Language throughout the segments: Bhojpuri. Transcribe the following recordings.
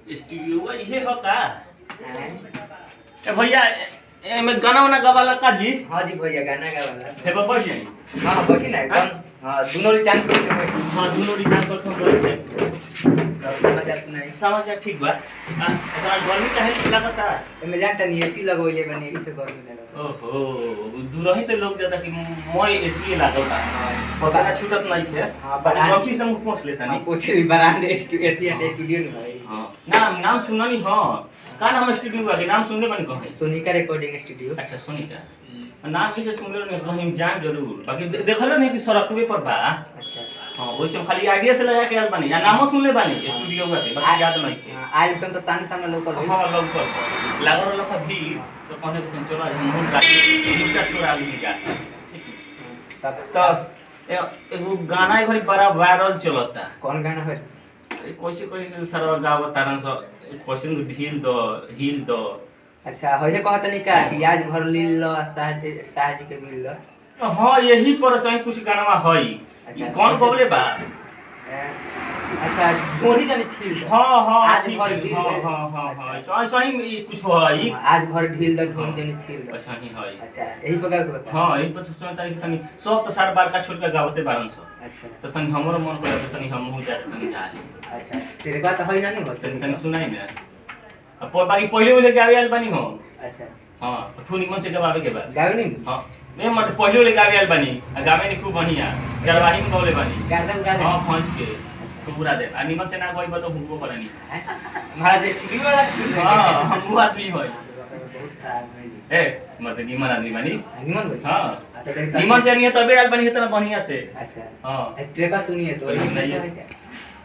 स्टूडियो ये हो का ए भैया एमे गाना वाना गवाला का जी। हाँ जी भैया गाना गावाला हे बाबा जी। हाँ बैठी ना एकदम। हाँ दोनों रिटर्न करके बैठी। हां दोनों रिटर्न पर हम बोलते समाचार सुनाई। समाचार ठीक बा। एकरा गर्मी काहे लागता एमे जानता नहीं एसी लगोइले बनी इसे गर्मी लगता। ओहो दूरही से लोग जाता कि मोय एसी लागता पता छूटत नहीं है। हां कौन से मुंह पोछ लेता नहीं पोछे भी ब्रांड स्टूडियो में है। हां नाम सुननी हां का नाम स्टूडियो का नाम सुनने बनी कहां सोनिका रिकॉर्डिंग स्टूडियो। अच्छा सोनिका नाम इसे सुन लो नहीं कहीं जान जरूर बाकी देखलो नहीं कि सड़कवे पर बा। अच्छा हां वैसे हम खाली आइडिया से लगा के आल बानी या नामो सुन ले बानी स्टूडियो का के बाकी याद नहीं है। आइल तुम तो सामने लोकल है। हां लोकल लागो लखा भी तो कहने को चलो हम मुंह काटी नीचा छोड़ा ली जा ठीक है तब एगो गाना एक बड़ा वायरल चलता। कौन गाना है कोई सरवा गावत तारन सो क्वेश्चन ढील दो। अच्छा होइए कहत नहीं का कि आज भर लील लो साहजी के बिल लो। हां यही पर सही कुछ गाना हई। अच्छा कौन बोले बा अच्छा ढोरी जाने छील। हां आज भर ढील। हां सही कुछ हई आज भर ढील द ढोरी जाने छील। अच्छा ही हई। अच्छा यही प्रकार के बता। हां यही पर सुन तारीख तनी सब तो सार बार का छोड़ के गावते 1200। अच्छा तो तनी हमरो मन करे तनी हम हो जाए तनी जा ले। अच्छा तेरे बात होई ना नहीं हो तनी सुनाई ना अब बाकी पहले वाले गावे आल बानी हो। अच्छा हां फुनी मन से गवावे के बाद गावे नहीं। हां नहीं मत पहले वाले गावे आल बानी गावे नहीं खूब बढ़िया चरवाही में गौले बानी गादा उड़ा दे। हां फंस के खूब उड़ा दे आ निमन से ना कोई तो भूखो करनी महाराज स्टूडियो वाला। हां हम वो आदमी होई बहुत खराब है जी। ए मत निमन आदमी बानी निमन भाई। हां निमन से नहीं तबे आल बानी इतना बढ़िया से। अच्छा हां ट्रेका सुनिए तो सुनाइए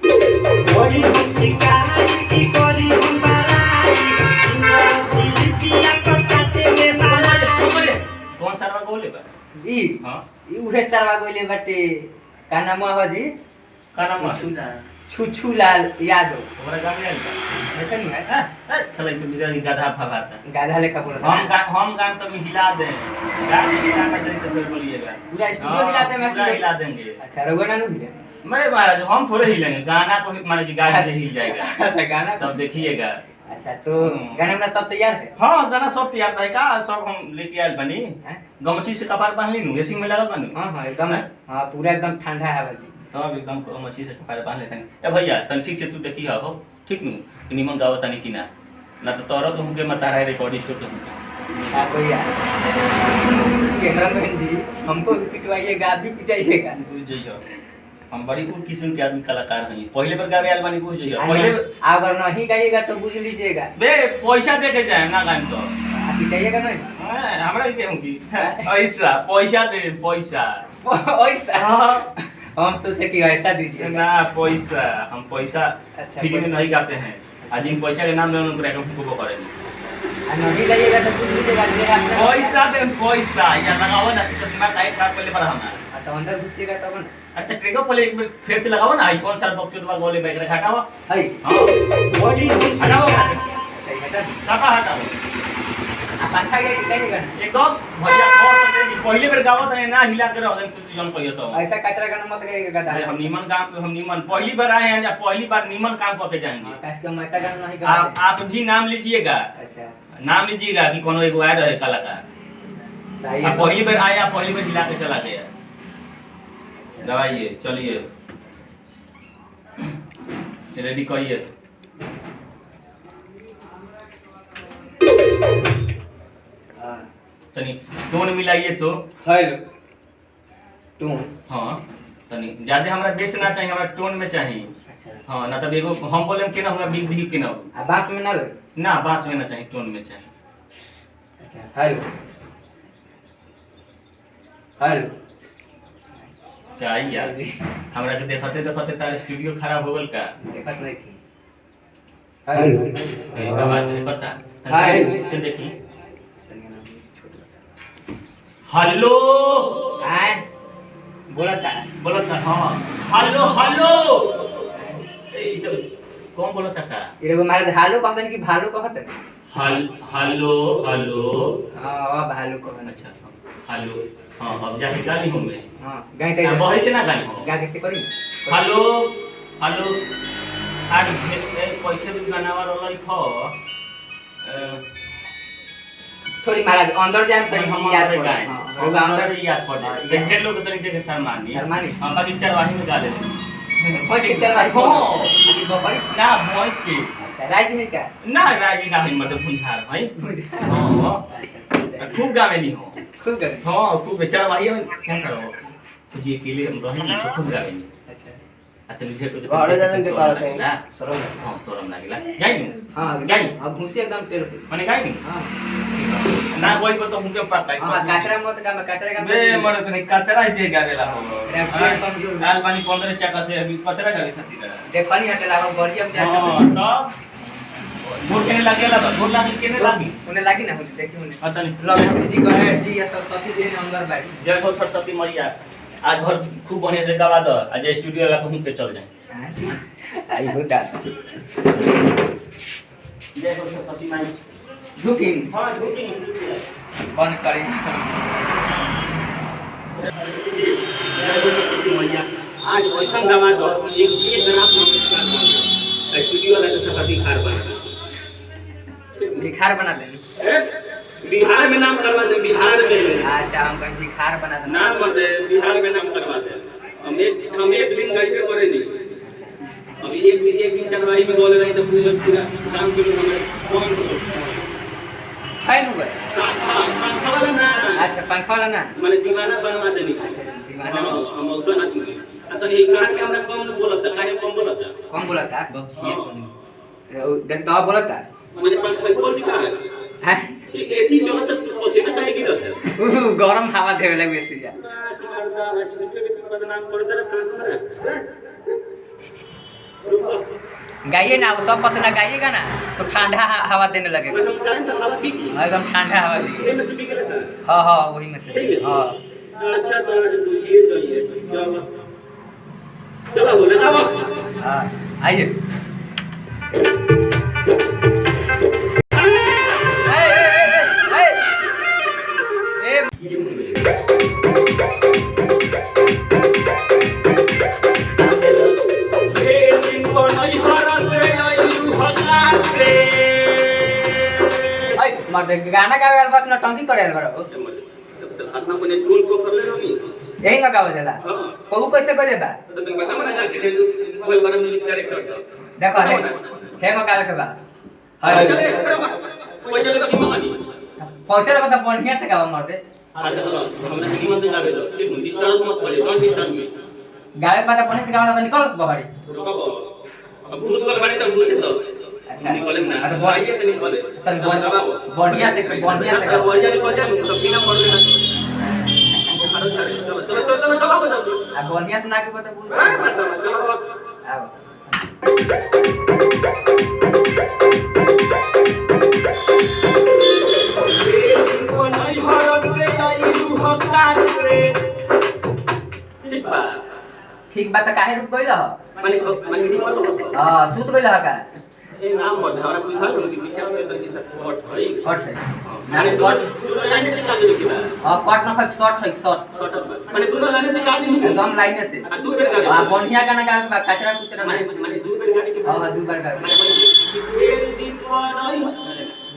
बड़ी शिकायत की करी हम बड़ाई सिलिपिया को चाटे में बड़ाई। कौन सरवा गोले बा ई हां ई उहे सरवा गोले बाटे का नाम है जी का नाम है छुछुलाल यादव। हमरा गाँव में आइल बा देखन नहीं है चल तो मेरा गाधा फवाता गाधा लेखा बोलता। हम गान तो हिला दे गान हिला कर दे तो फिर बोलिएगा पूरा स्टूडियो हिला दे। मैं पूरा हिला देंगे। अच्छा रघुआ ना हिले मैं महाराज हम थोड़े हिलेंगे गाना को माने कि गाना से हिल जाएगा। अच्छा गाना तब देखिएगा। अच्छा तो गाना में सब तैयार है। हां गाना सब तैयार है का सब हम लेके आइल बनी गमछी से कपार बांध ली नु एसी में लगल बनी। हां एकदम हां पूरा एकदम ठंडा है वाली तब एकदम गमछी से कपार बांध लेतनी ए भैया तन ठीक से तू देखी हो ठीक नु कि निमन गावत नहीं कि ना तो तोरो के हमके मत रहा रिकॉर्ड स्टोर के हां भैया कैमरामैन जी हमको भी पिटवाइएगा आप भी पिटाइएगा। बुझ जाइयो हम बड़ी खूब किस्म के आदमी कलाकार हैं पहले पर गावे आलबानी बुझ जाइयो पहले अगर नहीं गाइएगा तो बुझ लीजिएगा बे पैसा दे के जाए ना गान तो पिटाइएगा नहीं हमरा के हूं की ऐसा पैसा दे पैसा हम सोचे कि ऐसा दीजिए ना पैसा हम पैसा फ्री में नहीं गाते हैं आज इन पैसा के नाम ले उनको हमको करेंगे नहीं गाइएगा तो बुझ लीजिएगा पैसा दे पैसा या लगाओ ना तो दिमाग काहे खराब कर ले पर हमारा तो अंदर घुसिएगा तब ना। अच्छा ट्रेको पहले एक बार फिर से लगाओ ना आईफोन सर बॉक्स तो गोले बैठ रखा हटाओ हां बड़ी हटाओ सही हटा काका हटाओ आप अच्छा गाइएगा एकदम भैया पहले बार गावत है ना हिला के रहो तो जन कहियो तो ऐसा कचरा गाना मत गाइएगा दादा। हम नीमन काम हम नीमन पहली बार आए हैं या पहली बार नीमन काम करके जाएंगे कैसे हम ऐसा गाना नहीं गाते। आप भी नाम लीजिएगा। अच्छा नाम लीजिएगा कि कोनो एगो आया रहे कलाकार आप पहली बार आया पहली बार हिला के चला गया दवाइए चलिए रेडी करिए तनी टोन मिलाइए तो हेलो टोन। हां तनी ज्यादा हमरा बेस ना चाहिए हमरा टोन में चाहिए। अच्छा हां ना तब एगो हम बोले के ना हुआ बीग दी के ना बांस में ना बांस में ना चाहिए टोन में चाहिए। अच्छा हेलो क्या यार हमरा के देखते तार स्टूडियो खराब हो गल का देखत नहीं थी। हेलो आवाज है पता हाय तो देखी हेलो हाय बोला था हां हेलो ए तो कौन बोला था का ये वो महाराज हालो कहतन कि भालो कहतन हेलो हां अब भालो कहन। अच्छा हेलो हां अब जाके गाली हूं मैं हां गाई त बहुत से ना गाली गा के से करी हेलो आज पैसे भी गाना वाला लिखो छोड़ी महाराज अंदर जाए तो हम याद अंदर पड़े गाए हां हम अंदर याद पड़े देखे लोग तो तरीके के शर्मानी हम बाकी चरवाही में गा देते भैंस के चलवाई हो अभी बकरी ना भैंस की अच्छा राजी नहीं का ना राजी ना है मतलब भुंझार भाई हां अच्छा खूब गावे नहीं हो खूब कर हां खूब बेचारा भाई में क्या करो कुछ ये अकेले हम रहे नहीं तो खूब गावे नहीं अच्छा अतन ढेर तो घरे जाने के पारत है ना सरम हां शरम लागला जाई नु हां गाई अब घुसी एकदम तेल माने गाई नु हां ना कोई पर तो हमके पता है हां कचरा मत का कचरा का बे मरे तो नहीं कचरा दे गावेला हो पेट कमजोर लाल पानी 15 चक्का से अभी कचरा गावे खातिर देख पानी हटे लागो बढ़िया में जाके हां तब वोट केने लागेला तो वोट लागे केने लागी उन्हें लागी ना होली देखी उन्हें पता नहीं लक्ष्मी जी गणेश जी या सरस्वती जी ने अंदर बैठ जय हो सरस्वती मैया आज भर खूब बढ़िया से गवा दो आज स्टूडियो ला तो हम के चल जाए आई हो दा जय हो सरस्वती माई झुकिन हां झूठी बंद करें जय हो सरस्वती मैया आज ऐसा गवा दो एक ग्राफ नमस्कार कर स्टूडियो वाला के सरस्वती खार बना भिखार बना दें बिहार में नाम करवा दे बिहार में अच्छा हम कहीं भिखार बना दें नाम कर दे बिहार में नाम करवा दे हम एक दिन गए करे नहीं अभी एक दिन चलवाई में बोले रही तो पूरा काम के लोग हमें कौन है नु गए पंखा वाला ना अच्छा पंखा वाला ना माने दीवाना बनवा देनी दीवाना हां हम औसन आदमी तो ये कान में हमरा कम न बोलता काहे कम बोलता कौन बोला था देख तो बोला था माने पंखा खोल दिखा है हैं एसी चलत तो पसीना काहे गिरत है गरम हवा देवे लगे बेसी जा मर्दा झूठे के बदनाम कर दे का हमरा गाइए ना वो सब पसीना गाइएगा ना तो ठंडा हवा देने लगेगा हम कान तो हवा पी की एकदम ठंडा हवा देगी में से पी के लेता हाँ हाँ वही में से हाँ अच्छा तो आज पूछिए जाइए चलो चलो हो ना अब हाँ आइए मर्द गाना गावे वाला बात नौटंकी करे वाला बरो कितना कोने टूल को कर ले रही यही ना गावे देला हां कहू कैसे करे बा तो तुम बता मना जा के मोबाइल बारे में कैरेक्टर तो देखो है में गावे के बा हां पैसा ले तो मांगनी पैसा ले तो बढ़िया से गावा मर्द हां तो हमरा मिनिमम से गावे दो ठीक नहीं डिस्टर्ब मत करे डोंट डिस्टर्ब मी गावे बात बढ़िया से गावा तो निकल बहरी रुको अब घूस कर बने तो घूस दो अच्छा निकले ना तो आइए तो निकले तन बढ़िया से बढ़िया निकल जा तो बिना पढ़ लेना चलो चलो चलो चलो चलो हो जाओ आ बढ़िया से ना के बता पूछ हां मर्दा चलो आओ को नहीं हरत से आइलू हकार से ठीक बा ठीक बात काहे रुक गइल ह माने निकल हां सूत गइल ह का ए नाम बोल हमरा बुझा लो कि पीछे में तो किसी शॉर्ट है कट है माने दोनों लाइन से काट दे के हां कट ना शॉर्ट है शॉर्ट शॉर्ट माने दोनों लाइन से काट दी एकदम लाइन से आ दो बेर गाड़ी हां बढ़िया गाना गावे बा कचरा कुचरा माने माने दो बेर गाड़ी के हां दो बार गावे माने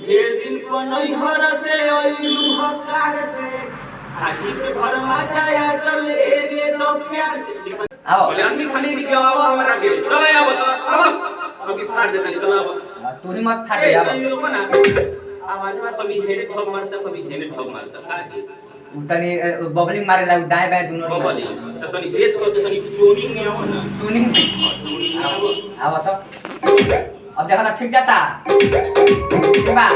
ढेर दिन को नहीं हर से आइलू हकार से आखिर के भर मा जाया चले रे तो प्यार से आओ बोले आदमी खाली भी गवाओ हमरा के चलो आओ तो अब अभी फाड़ देता नहीं चलो अब तू ही मत फाटे ए अब तो ये लोग ना आवाज में कभी हेड ठोक मारता कभी हेड ठोक मारता काहे उतनी बबलिंग मारे ला दाएं बाएं दोनों बाबा नहीं तो तनी बेस को तो तनी ट्यूनिंग में आओ ना ट्यूनिंग ट्यूनिंग में आओ आओ तो अब देखा ना ठीक जाता ठीक बा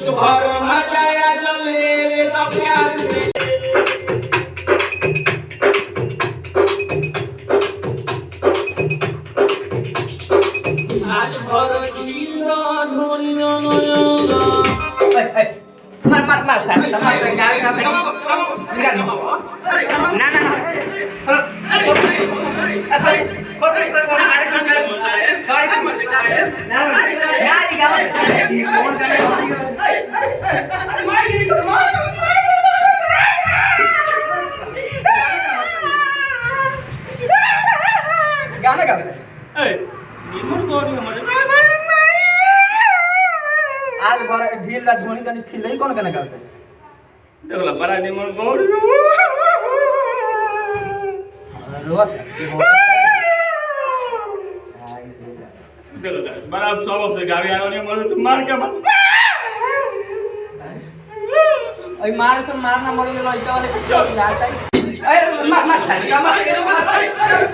भर मजाया चले रे तो प्यार से आज भर ढीला ढोलिया नयना मार साथ मार गावे ना ना ना गाना गा आज भर ढील ला ढोनी तनी छिलई कौन गाना गाते देखला बड़ा निमन गौरी रोत देखला बड़ा सबक से गावे आनो ने मर तू मार के मार ओई मार से मारना मर गेलो इटा वाले कुछ आता है ए मार साली का मार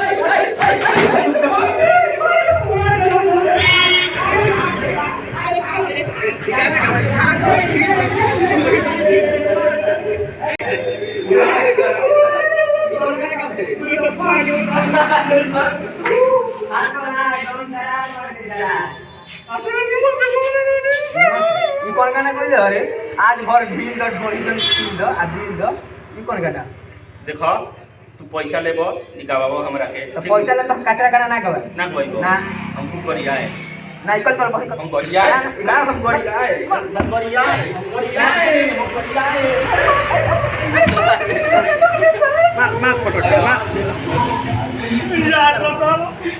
ई कौन गाना कहले अरे आज भर ढील द ढोली द छील द आ दिल द ई कौन गाना देखो तू पैसा लेबो निकाबाबो हमरा के तो पैसा ले तो हम कचरा गाना ना गवे ना गइबो ना हम खूब बढ़िया है ना इकल कर बस हम बढ़िया है ना हम बढ़िया है सब बढ़िया है हम बढ़िया है हम बढ़िया है मार फोटो मार यार बताओ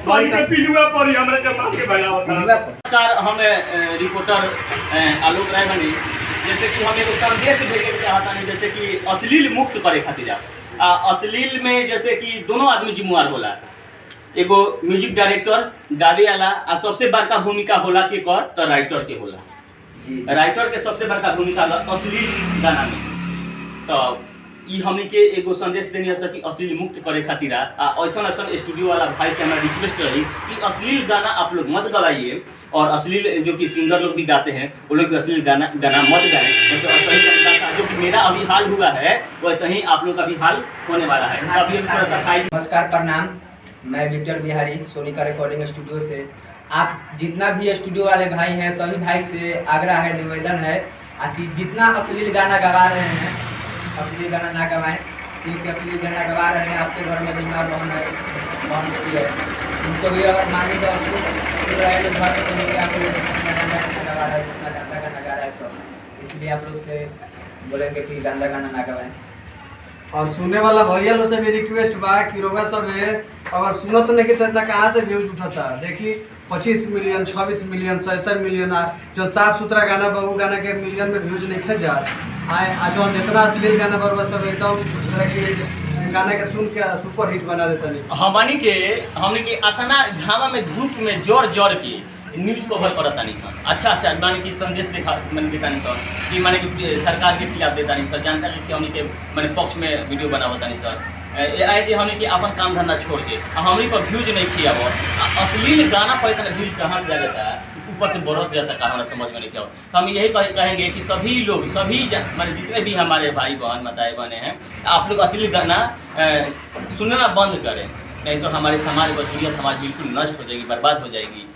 कोई के पिलुआ पड़ी हमरा के मार के भगा होता नमस्कार हम रिपोर्टर आलोक राय बनी जैसे कि हम एगो संदेश भेजे चाहता नहीं जैसे कि अश्लील मुक्त करे खातिर अश्लील में जैसे कि दोनों आदमी जिम्मेवार होला एगो म्यूजिक डायरेक्टर गावे वाला आ सबसे बड़का भूमिका होला के कर तो राइटर के होला राइटर के सबसे बड़का भूमिका होला अश्लील गाना में तो ई हमनी के एगो संदेश देनी है कि अश्लील मुक्त करे खातिर ऐसा ऐसा स्टूडियो वाला भाई से हमारा रिक्वेस्ट रही कि अश्लील गाना आप लोग मत गवाइए और अश्लील जो कि सिंगर लोग भी गाते हैं वो लोग भी अश्लील गाना मत गाएं तो ऐसा ही जो कि मेरा अभी हाल हुआ है वैसा ही आप लोग का भी हाल होने वाला है अभी थोड़ा सा नमस्कार प्रणाम मैं Victor Bihari Sonika recording studio से आप जितना भी स्टूडियो वाले भाई हैं सभी भाई से आग्रह है निवेदन है कि जितना अश्लील गाना गवा रहे हैं अश्लील गाना ना गवाएं क्योंकि अश्लील गाना गवा रहे हैं आपके घर में बीमार बहन है बहन होती है उनको भी अगर मान लीजिए सुन रहे हैं घर में तो आपको कितना गंदा गाना गवा रहा है कितना गंदा गाना गा रहा है सब इसलिए आप लोग से बोलेंगे कि गंदा गाना ना गवाएं और सुनने वाला भैया लोग से भी रिक्वेस्ट बा कि रोगा सब है अगर सुनत नहीं कि तो कहाँ से व्यूज उठाता देखी 25 मिलियन 26 मिलियन 100 मिलियन जो साफ सुथरा गाना बा वो गाना के मिलियन में व्यूज नहीं खे जा जो जितना अश्लील गाना बा सब एकदम गाना के सुन के सुपर हिट बना देता नहीं हमनी के अतना घामा में धूप में जोर जोर के न्यूज कवर करता नहीं सर अच्छा माने कि संदेश देता नहीं सर कि माने कि सरकार के खिलाफ देता नहीं सर जानता नहीं कि हमनी के माने पक्ष में वीडियो बनावता नहीं सर आए जे हमनी के अपन काम धंधा छोड़ के हमनी पर व्यूज नहीं किया वो अश्लील गाना पर इतना व्यूज कहाँ से आ जाता है ऊपर से बरस जाता है हमारा समझ में नहीं क्या तो हम यही कहेंगे कि सभी लोग माने जितने भी हमारे भाई बहन माताएं बहने हैं आप लोग अश्लील गाना सुनना बंद करें नहीं तो हमारे समाज बदुरिया समाज बिल्कुल नष्ट हो जाएगी बर्बाद हो जाएगी